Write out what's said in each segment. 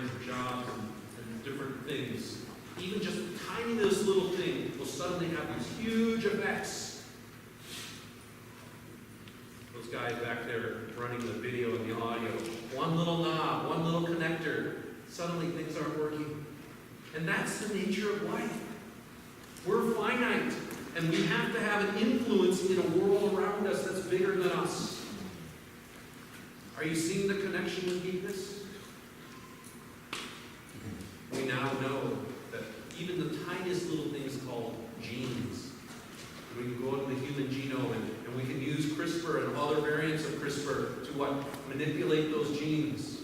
minds or jobs and different things, even just the tiniest little thing will suddenly have these huge effects. Those guys back there running the video and the audio, one little knob, one little connector, suddenly things aren't working. And that's the nature of life. We're finite, and we have to have an influence in a world around us that's bigger than us. Are you seeing the connection with Meekness? We now know that even the tiniest little things called genes, we can go into the human genome and we can use CRISPR and other variants of CRISPR to what? Manipulate those genes.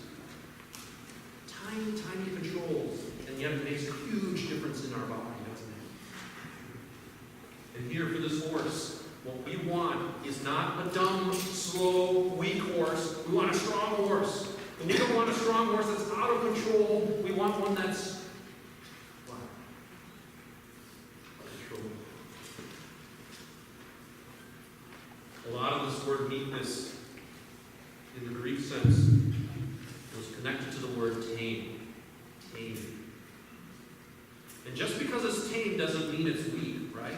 Tiny, tiny controls, and yet it makes a huge difference in our body, doesn't it? And here for this horse, what we want is not a dumb, slow, weak horse. We want a strong horse. And we don't want a strong horse that's out of control. We want one that's what? Control. A lot of this word meekness, in the Greek sense, was connected to the word tame. Tame. And just because it's tame doesn't mean it's weak, right?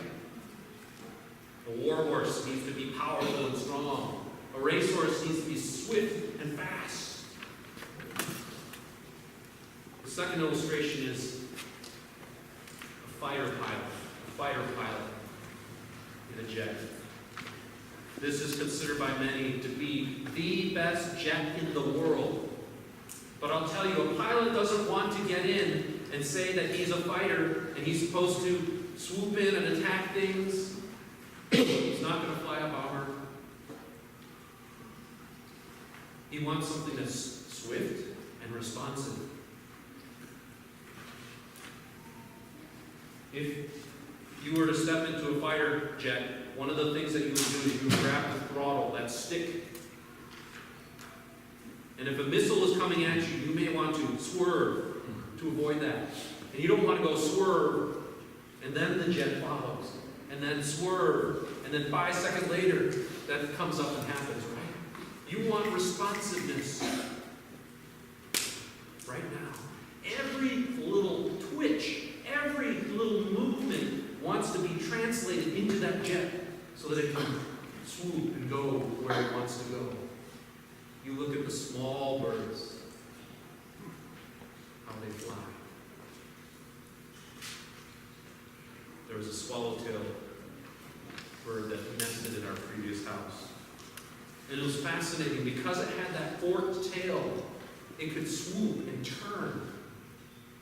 A war horse needs to be powerful and strong. A racehorse needs to be swift and fast. The second illustration is a fighter pilot in a jet. This is considered by many to be the best jet in the world. But I'll tell you, a pilot doesn't want to get in and say that he's a fighter and he's supposed to swoop in and attack things. He's not going to fly a bomber. He wants something that's swift and responsive. If you were to step into a fighter jet, one of the things that you would do is you would grab the throttle, that stick. And if a missile is coming at you, you may want to swerve to avoid that. And you don't want to go swerve, and then the jet follows. And then swerve, and then 5 seconds later, that comes up and happens, right? You want responsiveness right now. Every little twitch, every little movement wants to be translated into that jet so that it can swoop and go where it wants to go. You look at the small birds, how they fly. There was a swallowtail bird that nested in our previous house. And it was fascinating because it had that forked tail. It could swoop and turn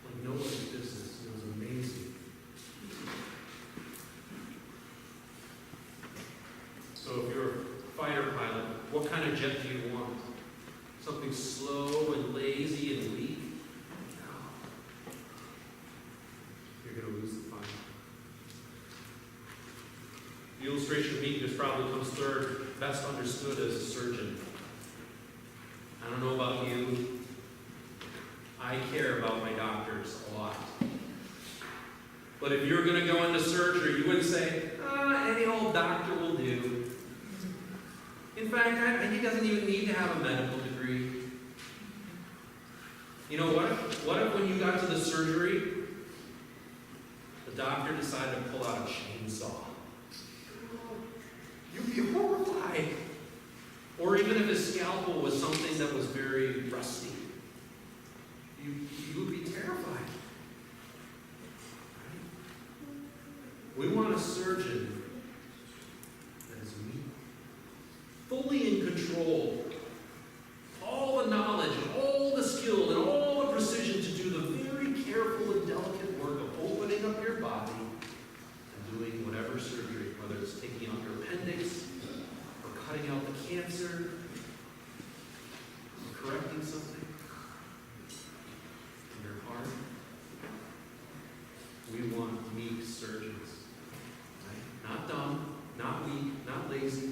like nobody's business. It was amazing. So if you're a fighter pilot, what kind of jet do you want? Something slow and lazy and weak? No. You're going to lose the fight. The illustration of meekness probably comes third, best understood as a surgeon. I don't know about you. I care about my doctors a lot. But if you're going to go into surgery, you wouldn't say, any old doctor will do. In fact, he doesn't even need to have a medical degree. You know what? What if when you got to the surgery, the doctor decided to pull out a chainsaw? You'd be horrified. Or even if his scalpel was something that was very rusty, you would be terrified. We want a surgeon that is meek, fully in control, all the knowledge, and all the skill, and all the precision to do the very careful and delicate work of opening up your body and doing whatever surgery, whether it's taking out your appendix, or cutting out the cancer, or correcting something in your heart. We want meek surgeons. Right? Not dumb, not weak, not lazy,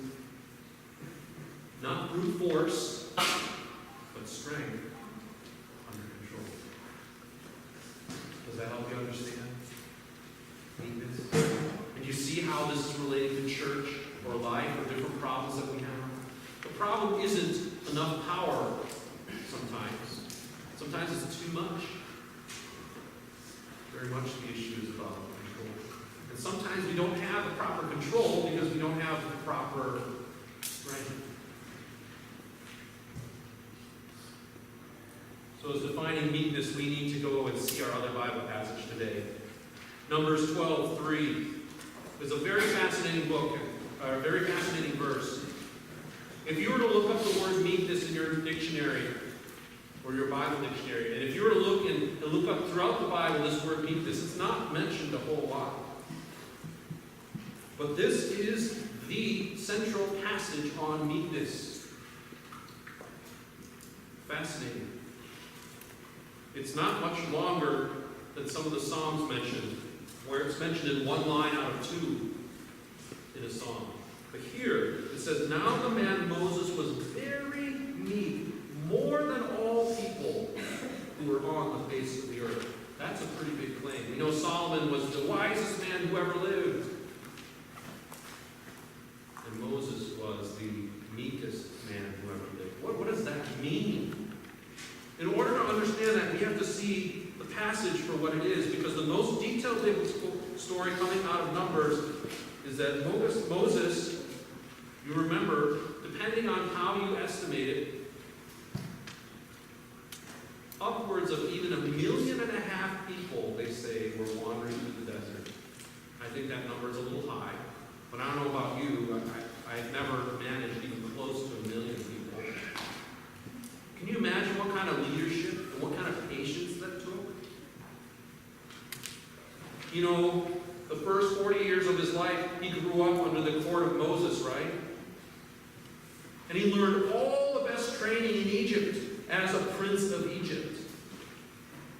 not brute force, but strength under control. Does that help you understand? Meekness. And you see how this is related to church or life or different problems that we have? The problem isn't enough power sometimes. Sometimes sometimes it's too much. Very much the issue is about control. And sometimes we don't have the proper control because we don't have the proper strength. So as defining meekness, we need to go and see our other Bible passage today. Numbers 12:3 is a very fascinating book, or a very fascinating verse. If you were to look up the word meekness in your dictionary, or your Bible dictionary, and if you were to look up throughout the Bible this word meekness, it's not mentioned a whole lot. But this is the central passage on meekness. Fascinating. It's not much longer than some of the Psalms mentioned, where it's mentioned in one line out of two in a psalm. But here, it says, "Now the man Moses was very meek, more than all people who were on the face of the earth." That's a pretty big claim. We know Solomon was the wisest man who ever lived. And Moses was the meekest man who ever lived. What does that mean? In order to understand that, we have to see the passage for what it is, because the most detailed biblical story coming out of Numbers is that Moses, you remember, depending on how you estimate it, upwards of even 1.5 million people, they say, were wandering through the desert. I think that number is a little high, but I don't know about you. I've never managed even close to 1 million people. Can you imagine what kind of leadership and what kind of patience that took? You know, the first 40 years of his life, he grew up under the court of Moses, right? And he learned all the best training in Egypt as a prince of Egypt.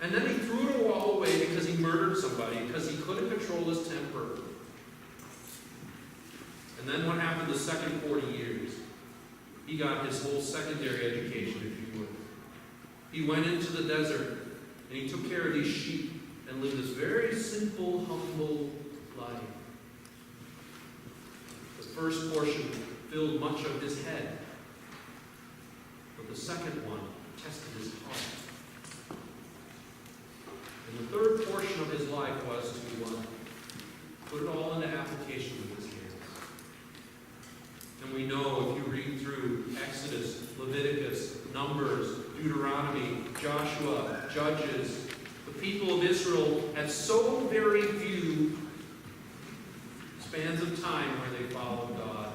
And then he threw it all away because he murdered somebody, because he couldn't control his temper. And then what happened the second 40 years? He got his whole secondary education, if you would. He went into the desert, and he took care of these sheep, and lived this very simple, humble life. The first portion filled much of his head, but the second one tested his heart. And the third portion of his life was to put it all into application with his hands. And we know, if you read through Exodus, Leviticus, Numbers, Deuteronomy, Joshua, Judges, the people of Israel had so very few spans of time where they followed God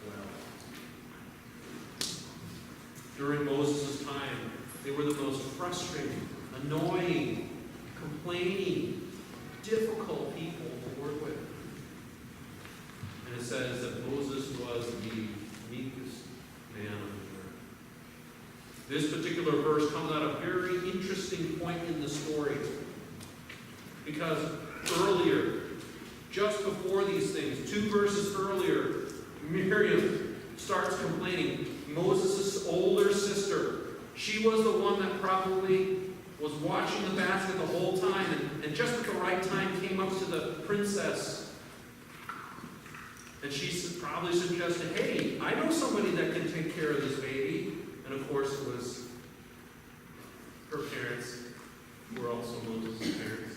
well. During Moses' time, they were the most frustrating, annoying, complaining, difficult people to work with. And it says that Moses was the meekest man on the earth. This particular verse comes at a very interesting point in the story. Because earlier, just before these things, 2 verses earlier, Miriam starts complaining. Moses' older sister, she was the one that probably was watching the basket the whole time, and just at the right time came up to the princess. And she probably suggested, "Hey, I know somebody that can take care of this baby." And of course it was her parents, who were also Moses' parents.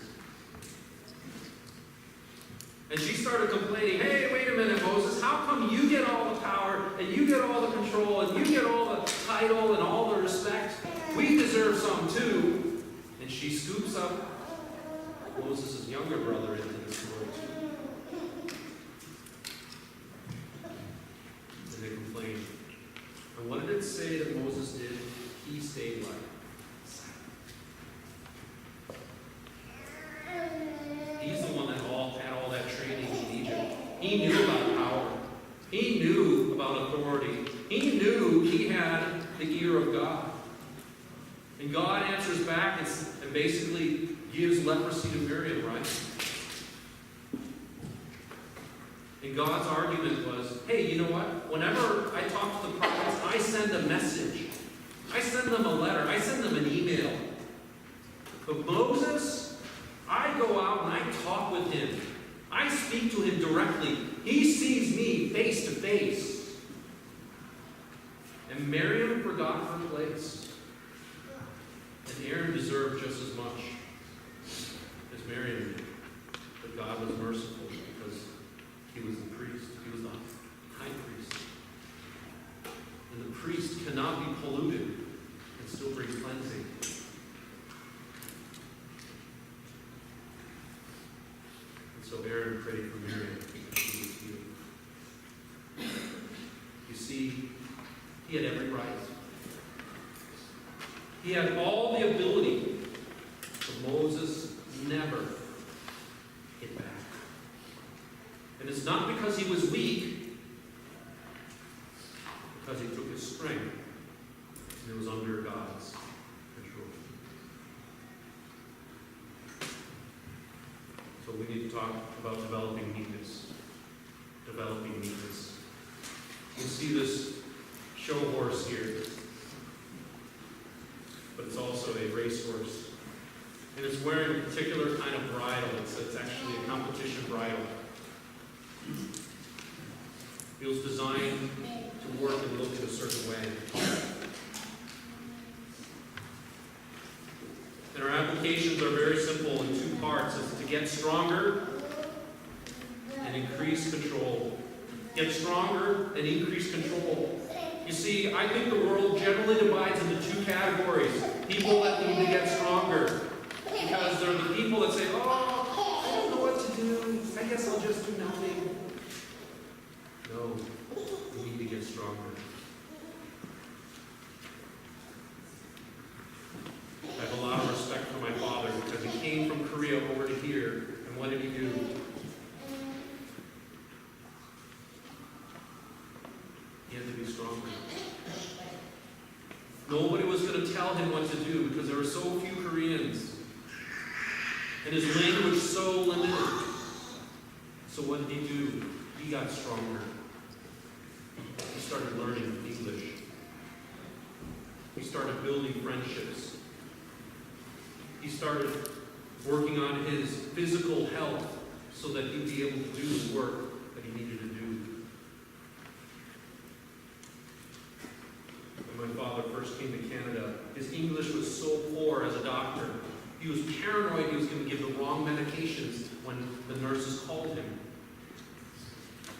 And she started complaining, "Hey, wait a minute, Moses, how come you get all the power, and you get all the control, and you get all the title and all the respect? We deserve some too." And she scoops up Moses' younger brother into the story too. And they complained. And what did it say that Moses did? He stayed like silent. He's the one that had all that training in Egypt. He knew about power. He knew about authority. He knew he had the ear of God. And God answers back and basically gives leprosy to Miriam, right? And God's argument was, "Hey, you know what? Whenever I talk to the prophets, I send a message. I send them a letter. I send them an email. But Moses, I go out and I talk with him. I speak to him directly. He sees me face to face." And Miriam forgot her place. And Aaron deserved just as much as Miriam did. But God was merciful because he was the priest. He was the high priest. And the priest cannot be polluted and still brings cleansing. And so Aaron prayed for Miriam. And she was healed. You see, he had every right. He had all the ability, but Moses never hit back. And it's not because he was weak, because he took his strength, and it was under God's control. So we need to talk about developing meekness. Developing meekness. You see this show horse here, but it's also a racehorse. And it's wearing a particular kind of bridle. It's actually a competition bridle. It was designed to work and look in a certain way. And our applications are very simple in two parts. It's to get stronger and increase control. Get stronger and increase control. You see, I think the world generally divides into two categories. People that need to get stronger. Because they're the people that say, oh, I don't know what to do. I guess I'll just do nothing. No, we need to get stronger. I have a lot of respect for my father because he came from Korea over to here. And what did he do? He had to be stronger. Nobody was going to tell him what to do because there were so few Koreans. And his language so limited. So what did he do? He got stronger. He started learning English. He started building friendships. He started working on his physical health so that he'd be able to do the work that he needed to do. When my father first came to Canada, his English was so poor as a doctor. He was paranoid he was going to give the wrong medications when the nurses called him.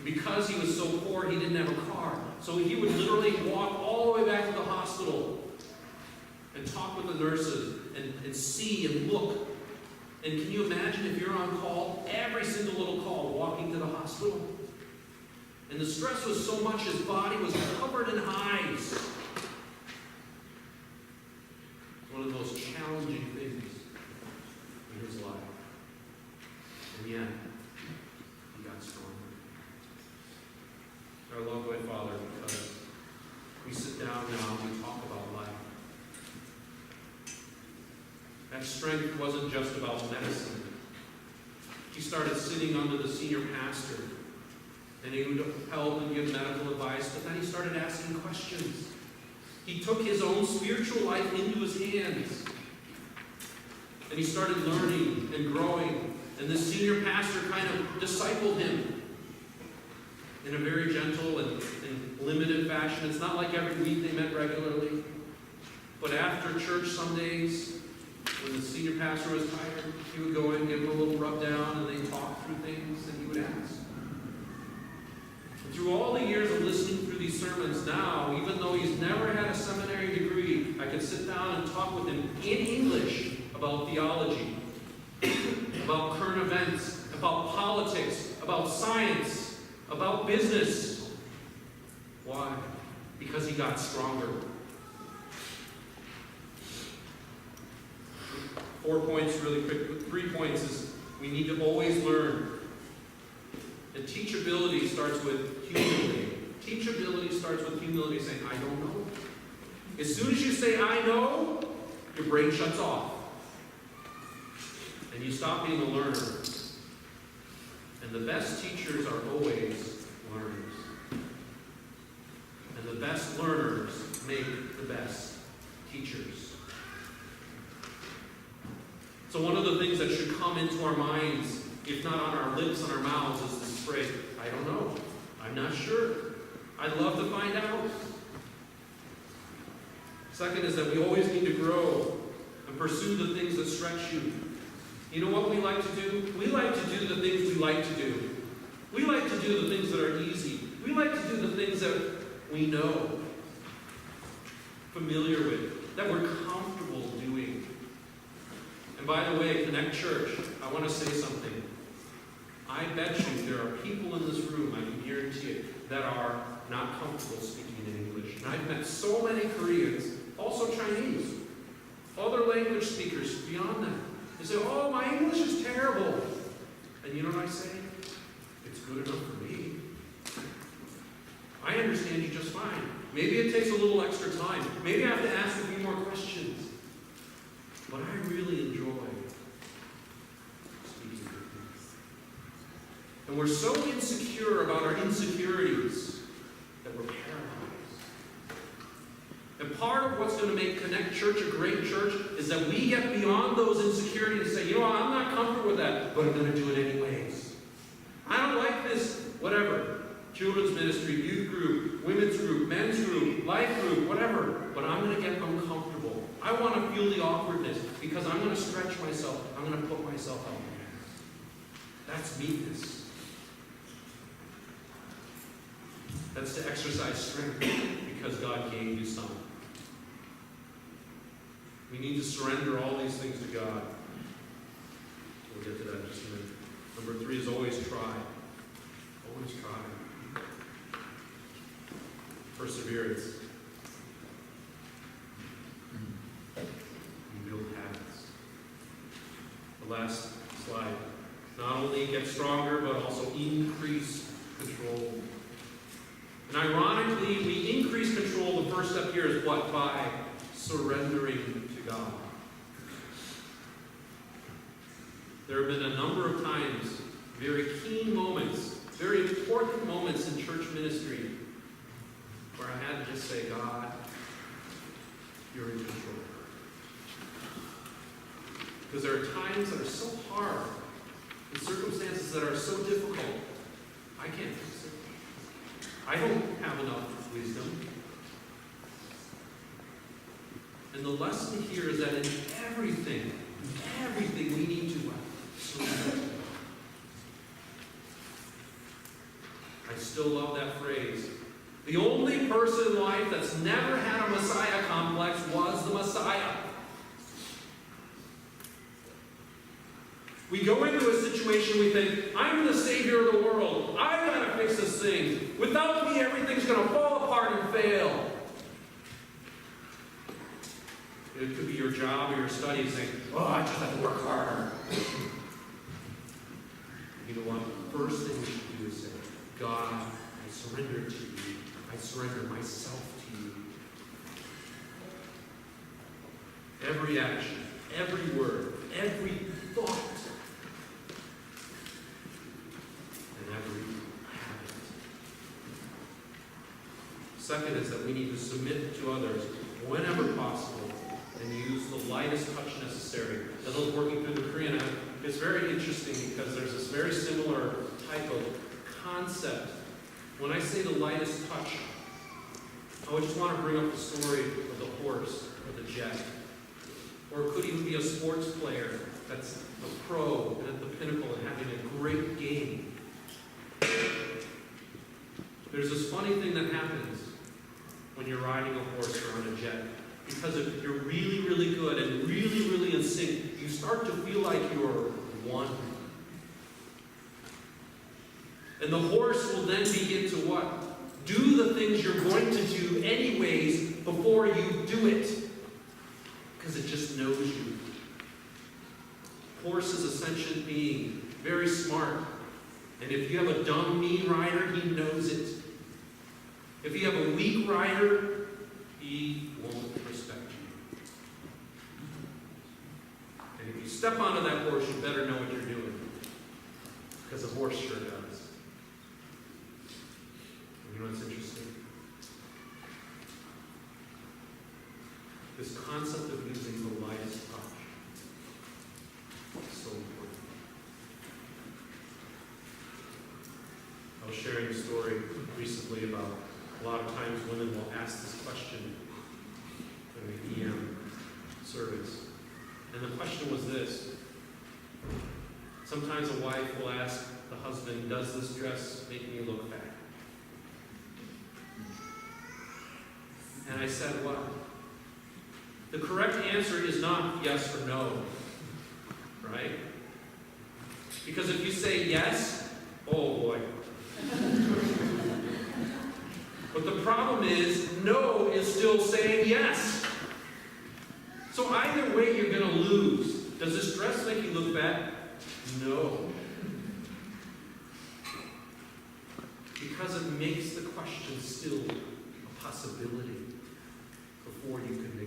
Because he was so poor, he didn't have a car. So he would literally walk all the way back to the hospital and talk with the nurses and see and look. And can you imagine if you're on call, every single little call, walking to the hospital? And the stress was so much his body was covered in hives. One of the most challenging things in his life. And yet, he got stronger. I love my father because we sit down now and we talk about life. That strength wasn't just about medicine. He started sitting under the senior pastor, and he would help and give medical advice, but then he started asking questions. He took his own spiritual life into his hands. And he started learning and growing. And this senior pastor kind of discipled him in a very gentle and limited fashion. It's not like every week they met regularly. But after church some days, when the senior pastor was tired, he would go in, give him a little rub down, and they'd talk through things, and he would ask. Through all the years of listening through these sermons now, even though he's never had a seminary degree, I could sit down and talk with him in English about theology, about current events, about politics, about science, about business. Why? Because he got stronger. 4 points really quick. 3 points is we need to always learn. And teachability starts with humility. Teachability starts with humility, saying, I don't know. As soon as you say, I know, your brain shuts off. And you stop being a learner. And the best teachers are always learners. And the best learners make the best teachers. So one of the things that should come into our minds, if not on our lips, on our mouths, is this phrase, I don't know. I'm not sure. I'd love to find out. Second is that we always need to grow. and pursue the things that stretch you. You know what we like to do? We like to do the things we like to do. We like to do the things that are easy. We like to do the things that we know, familiar with, that we're comfortable doing. And by the way, Connect Church, I want to say something. I bet you there are people in this room, I can guarantee it, that are not comfortable speaking in English. And I've met so many Koreans, also Chinese, other language speakers beyond that. They say, oh, my English is terrible. And you know what I say? It's good enough for me. I understand you just fine. Maybe it takes a little extra time. Maybe I have to ask a few more questions. But I really enjoy speaking to people. And we're so insecure about our insecurities that we're paralyzed. And part of what's going to make Connect Church a great church is that we get beyond those insecurities and say, you know what, I'm not comfortable with that, but I'm going to do it anyways. I don't like this, whatever. Children's ministry, youth group, women's group, men's group, life group, whatever. But I'm going to get uncomfortable. I want to feel the awkwardness because I'm going to stretch myself. I'm going to put myself out there. That's meekness. That's to exercise strength because God gave you some. We need to surrender all these things to God. We'll get to that in just a minute. Number 3 is always try. Always try. Perseverance. You build habits. The last slide. Not only get stronger, but also increase control. And ironically, we increase control. The first step here is what? By surrendering to God. There have been a number of times, very keen moments, very important moments in church ministry, where I had to just say, God, you're in control. Because there are times that are so hard, and circumstances that are so difficult, I can't fix it. I don't have enough wisdom. And the lesson here is that in everything we need to surrender. I still love that phrase. The only person in life that's never had a Messiah complex was the Messiah. We go into a situation, we think, I'm the Savior of the world. I've got to fix this thing. Without me, everything's going to fall apart and fail. It could be your job or your studies saying, oh, I just have to work harder. You know what? The first thing we should do is say, God, I surrender to you. I surrender myself to you. Every action, every word, every thought, and every habit. Second is that we need to submit to others whenever possible and use the lightest touch necessary. As I was working through the Korean, it's very interesting because there's this very similar type of concept. When I say the lightest touch, I would just want to bring up the story of the horse or the jet. Or it could even be a sports player that's a pro and at the pinnacle and having a great game. There's this funny thing that happens when you're riding a horse or on a jet. Because if you're really, really good and really, really in sync, you start to feel like you're one. And the horse will then begin to what? Do the things you're going to do anyways before you do it. Because it just knows you. Horse is a sentient being, very smart. And if you have a dumb, mean rider, he knows it. If you have a weak rider, he won't respect you. And if you step onto that horse, you better know what you're doing. Because a horse sure does. You know what's interesting? This concept of using the lightest touch is so important. I was sharing a story recently about a lot of times women will ask this question in the EM service. And the question was this. Sometimes a wife will ask the husband, does this dress make me look fat? And I said, what? The correct answer is not yes or no. Right? Because if you say yes, oh boy. But the problem is, no is still saying yes. So either way, you're going to lose. Does this dress make you look fat? No. Because it makes the question still a possibility before you can make